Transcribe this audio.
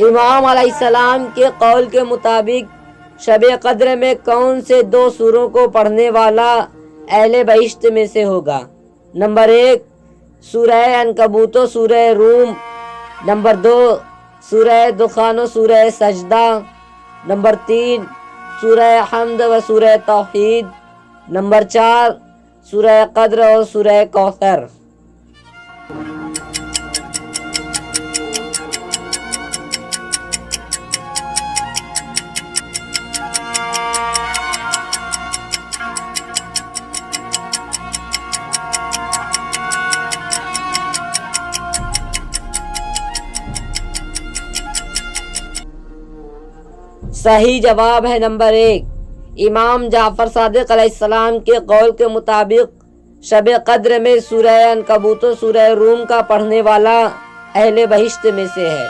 امام علیہ السلام کے قول کے مطابق شب قدر میں کون سے 2 سوروں کو پڑھنے والا اہل بہشت میں سے ہوگا؟ نمبر 1 سورہ عنکبوت و سورہ روم، نمبر 2 سورہ دخان و سورہ سجدہ، نمبر 3 سورہ حمد و سورہ توحید، نمبر 4 سورہ قدر اور سورہ کوثر۔ صحیح جواب ہے نمبر 1۔ امام جعفر صادق علیہ السلام کے قول کے مطابق شب قدر میں سورہ عنکبوت و سورہ روم کا پڑھنے والا اہل بہشت میں سے ہے۔